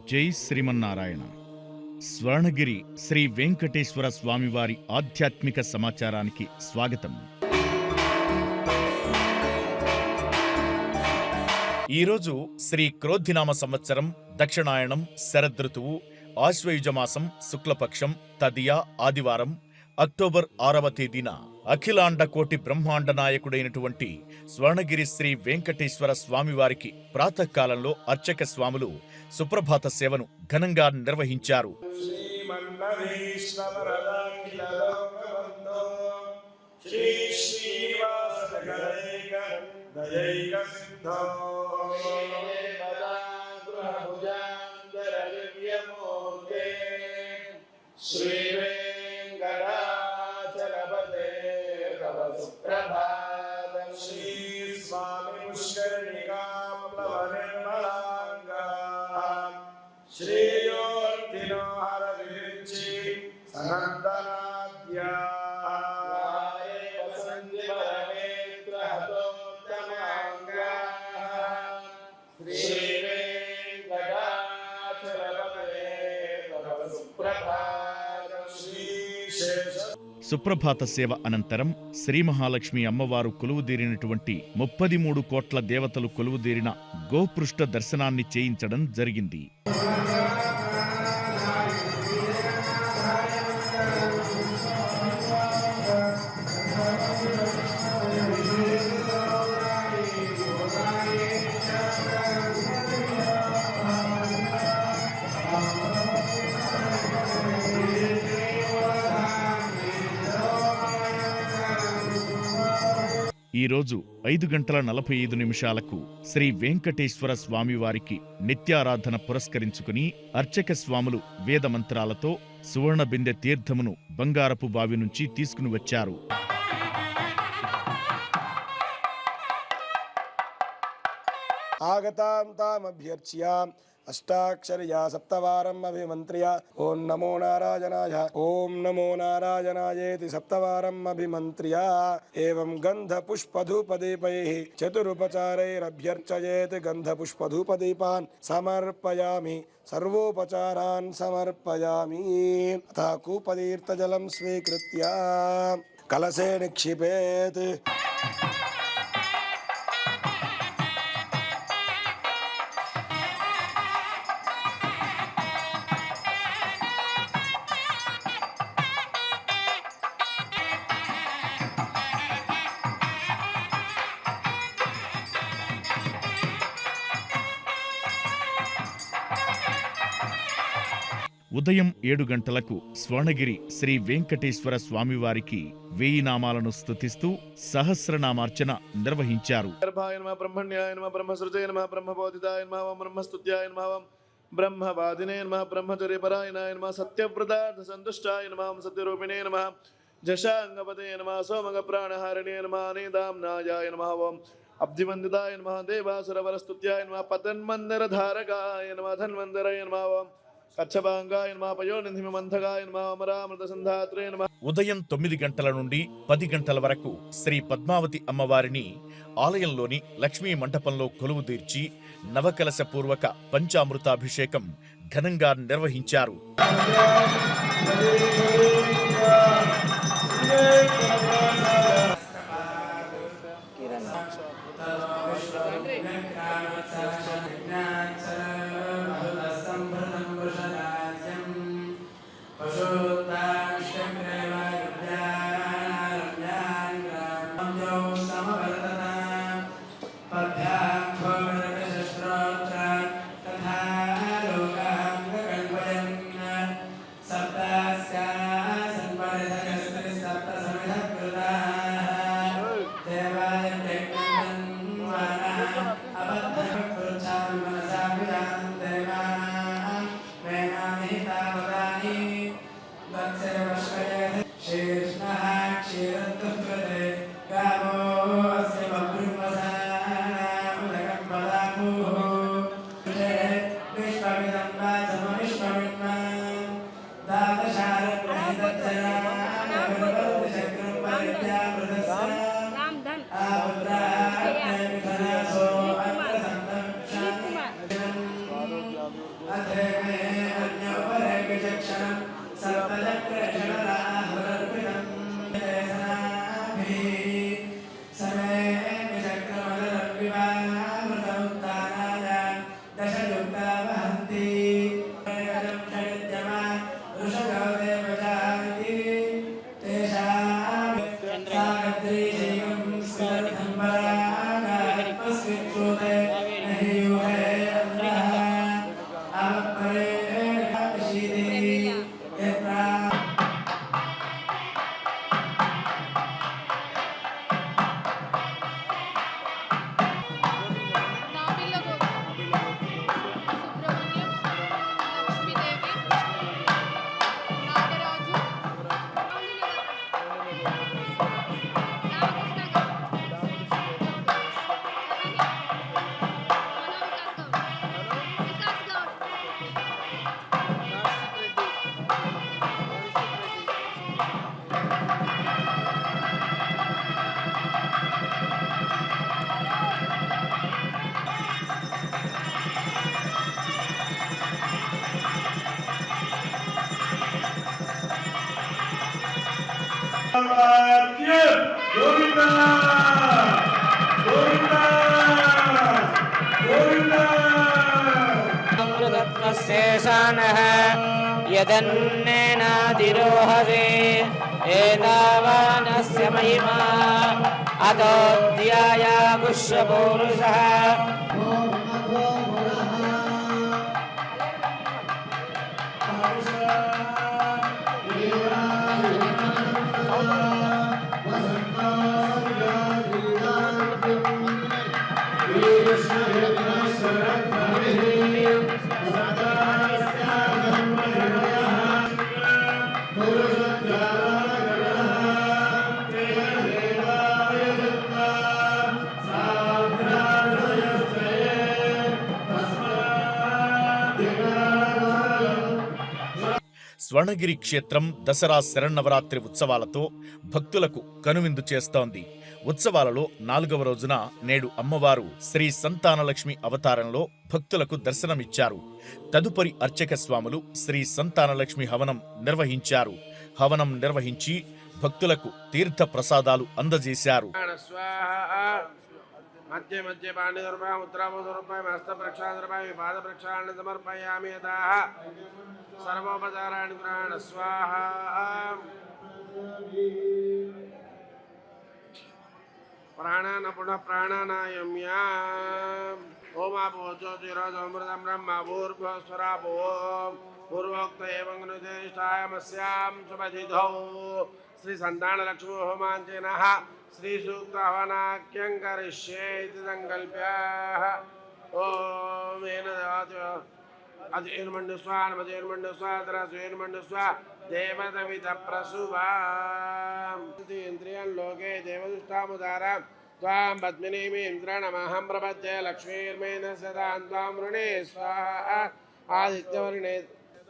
జై శ్రీమన్నారాయణ. స్వర్ణగిరి శ్రీ వెంకటేశ్వర స్వామివారి ఆధ్యాత్మిక సమాచారానికి స్వాగతం. ఈరోజు శ్రీ క్రోధినామ సంవత్సరం, దక్షిణాయనం, శరదృతువు, ఆశ్వయుజమాసం, శుక్లపక్షం, తదియ, ఆదివారం, అక్టోబర్ 6వ తేదీన అఖిలాండ కోటి బ్రహ్మాండ నాయకుడైనటువంటి స్వర్ణగిరి శ్రీ వెంకటేశ్వర స్వామివారికి ప్రాతకాలంలో అర్చక స్వాములు సుప్రభాత సేవను ఘనంగా నిర్వహించారు. సుప్రభాత సేవ అనంతరం శ్రీ మహాలక్ష్మి అమ్మవారు కొలువుదీరినటువంటి 33 కోట్ల దేవతలు కొలువుదీరిన గోపృష్ఠ దర్శనాన్ని చేయించడం జరిగింది. ఈరోజు 5:45 శ్రీ వెంకటేశ్వర స్వామివారికి నిత్యారాధన పురస్కరించుకుని అర్చక స్వాములు వేదమంత్రాలతో సువర్ణ బిందె తీర్థమును బంగారపు బావి నుంచి తీసుకుని వచ్చారు. ఆగతాంతామభ్యర్చ్య అష్టాక్షరియా సప్తవారం అభిమంత్ర్య ఓం నమో నారాయణాయ ఓం నమో నారాయణాయేతి సప్తవారం అభిమంత్ర్య ఏవం గంధపుష్పధూపదీపైః చతురుపచారైరభ్యర్చయేత్ గంధపుష్పధూపదీపాన్ సమర్పయామి సర్వోపచారాన్ సమర్పయామి. అథ కూపతీర్థజలం స్వీకృత్య కలశే నిక్షిపేత్. ఉదయం 7 గంటలకు స్వర్ణగిరి శ్రీ వెంకటేశ్వర స్వామివారికి 1000 నామాలను స్తుతిస్తూ సహస్రనామార్చన నిర్వహించారు. అబ్ధివందితాయ నమః దేవాసురవరస్తుత్యాయ నమః పతన్మందరధారకాయ నమః ధన్వంతరాయ నమః ఉదయం 9 గంటల నుండి 10 గంటల వరకు శ్రీ పద్మావతి అమ్మవారిని ఆలయంలోని లక్ష్మీ మంటపంలో కొలువుదీర్చి నవకలశ పూర్వక పంచామృతాభిషేకం ఘనంగా నిర్వహించారు. शेषानः यदन्नेनाधिरोहसे एतावानस्य महिमा अतोऽध्यायागुष्यपूरुषः స్వర్ణగిరి క్షేత్రం దసరా శరన్నవరాత్రి ఉత్సవాలతో భక్తులకు కనువిందు చేస్తోంది. ఉత్సవాలలో 4వ రోజున నేడు అమ్మవారు శ్రీ సంతానలక్ష్మి అవతారంలో భక్తులకు దర్శనమిచ్చారు. తదుపరి అర్చక స్వాములు శ్రీ సంతానలక్ష్మి హవనం నిర్వహించారు. హవనం నిర్వహించి భక్తులకు తీర్థ ప్రసాదాలు అందజేశారు. మధ్య మధ్య పాణిదుర్భాం ఉత్తరాభూదుర్భాం హస్తప్రక్షాదుర్భాం పాదప్రక్షాళన సమర్పయామి యథా సర్వోపచారాణి ప్రాణ స్వాహ. ప్రాణాన పునః ప్రాణానాయమ్య. ఓమాపో జ్యోతిరోజమృతం బ్రహ్మ భూర్భువస్వరాపో పూర్వోక్త ఏవం నిర్దేష్టాయమస్యాం శుభతిథౌ శ్రీ సంతానలక్ష్మీ హోమాంచేనః శ్రీ సూక్తహవనాఖ్యం కరిష్యేతి సంకల్ప్య. ఓం ఏన అజేర్మండు స్వా నమజేర్మండు స్వా ద్రసేర్మండు స్వా దేవతవిత ప్రసువాం. ఇంద్రియం లోకే దేవదుష్టాముదారాం త్వాం పద్మినీమి ఇంద్రాణమహం ప్రపద్యే లక్ష్మీర్మేణ సదాం త్వాం వృణే స్వాహా. ఆదిత్యవర్ణే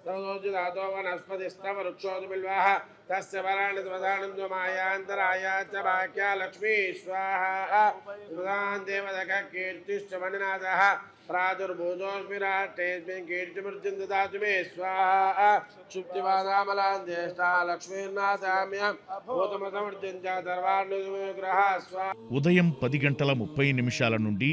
తదోజిదాతో వనస్పతిస్తవ వృక్షోదు బిల్వాః తస్య వరాణి త్వదానం త్వమాయాంతరాయా చ వాక్యా లక్ష్మీ స్వాహా. త్వదాం దేవదక కీర్తిశ్చ మణినాథః ప్రాదుర్భూతోస్మి రాష్ట్రేస్మిన్ కీర్తిమృత్యుం దదాతు మే స్వాహా. శుక్తివాదామలాం జ్యేష్ఠా లక్ష్మీర్నాథామ్యం భూతమసమృత్యుం చ సర్వాణుగ్రహ స్వాహా. ఉదయం 10:30 నుండి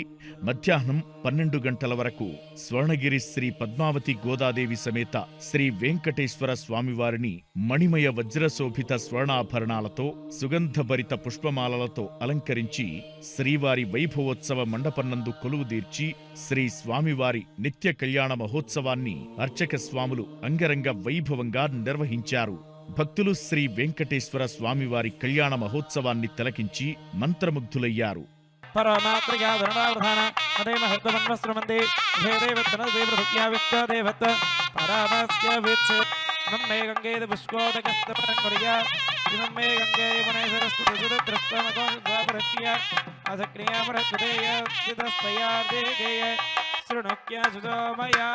మధ్యాహ్నం 12 గంటల వరకు స్వర్ణగిరి శ్రీ పద్మావతి గోదాదేవి సమేత శ్రీ వెంకటేశ్వర స్వామివారిని మణిమయ వజ్రశోభిత స్వర్ణాభరణాలతో సుగంధభరిత పుష్పమాలలతో అలంకరించి శ్రీవారి వైభవోత్సవ మండపన్నందు కొలువుదీర్చి శ్రీ స్వామివారి నిత్య కళ్యాణ మహోత్సవాన్ని అర్చక స్వాములు అంగరంగ వైభవంగా నిర్వహించారు. భక్తులు శ్రీ వెంకటేశ్వర స్వామివారి కళ్యాణ మహోత్సవాన్ని తిలకించి మంత్రముగ్ధులయ్యారు. మే గంగే పుష్కోదకస్తపరంగుర్య ఇమం మే గంగే యమునే సరస్వతి సుదత్రస్వమకోద్వాపరత్య అసక్రియామరత్వదేయ చిదస్తయాదేగేయ శృణుక్య సుజోమయా.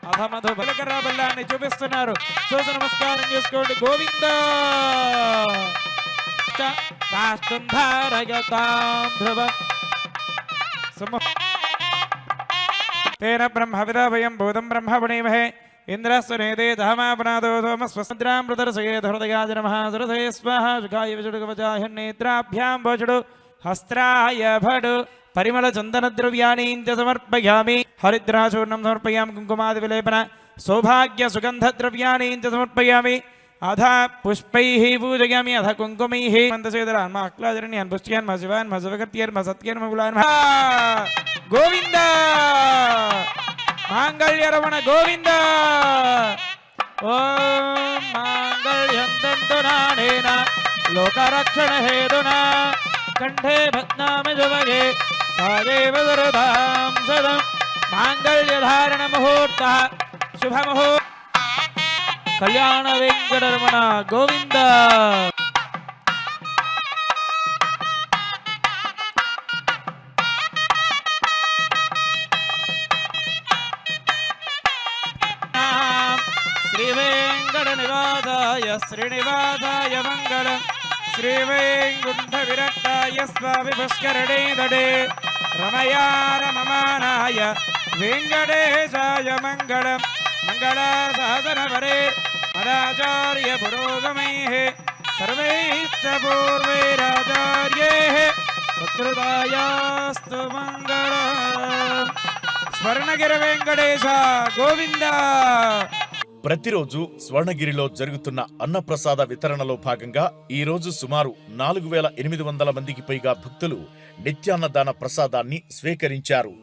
అధమధు బలకర్ర బల్లాన్ని చూపిస్తున్నారు. చూసి నమస్కారం చేసుకోండి. గోవింద కాష్టుంధారయతాం ధ్రువం తేన బ్రహ్మవిదవయం భూతం బ్రహ్మ పుణీమహే ఇంద్రస్వనేదే దహమాపనాదో సోమస్వసంద్రామృతరసయే హృదయాజ నమః సురసయ స్వాహ. శుకాయ విషుడుగవచాహ్యేత్రాభ్యాం భోజుడు హస్త్రాయ భడు పరిమళ చందన ద్రవ్యాణి సమర్పయామి. హరిద్రాచూర్ణం సమర్పయామి. కుంకుమాది విలేపన సౌభాగ్య సుగంధ ద్రవ్యాణి సమర్పయామి. అధ పుష్పైః పూజయామి. అధ కుంకుమైః మందసేదరాన్ ఆహ్లాదరణ్యాన్ పుష్ట్యాన్ శివాన్ శివకర్త్యర్మ సత్యర్మ గులాన్. గోవింద మాంగళ్యరమణ గోవింద. ఓం మాంగళ్యం తంతునానేన లోకరక్షణ హేతునా కంఠే భద్నామి జువగే సాదేవ వరదాం సదం. మాంగళ్యధారణ ముహూర్త శుభ ముహూర్త కళ్యాణ వెంకటరమణ గోవింద. శ్రీ వెంకట నివాసాయ శ్రీనివాసాయ మంగళం. శ్రీ వైకుంఠ విరక్తాయ స్వామి పుష్కరణే తడే రమయా రమమానాయ వెంకటేశాయ మంగళం. మంగళాశాసనపరే మదాచార్య పురోగమైః సర్వైశ్చ పూర్వైరాచార్యైః సత్కృతాయాస్తు మంగళం. స్వర్ణగిరి వెంకటేశ గోవింద. ప్రతిరోజు స్వర్ణగిరిలో జరుగుతున్న అన్నప్రసాద వితరణలో భాగంగా ఈ రోజు సుమారు 4800 మందికి పైగా భక్తులు నిత్యాన్నదాన ప్రసాదాన్ని స్వీకరించారు.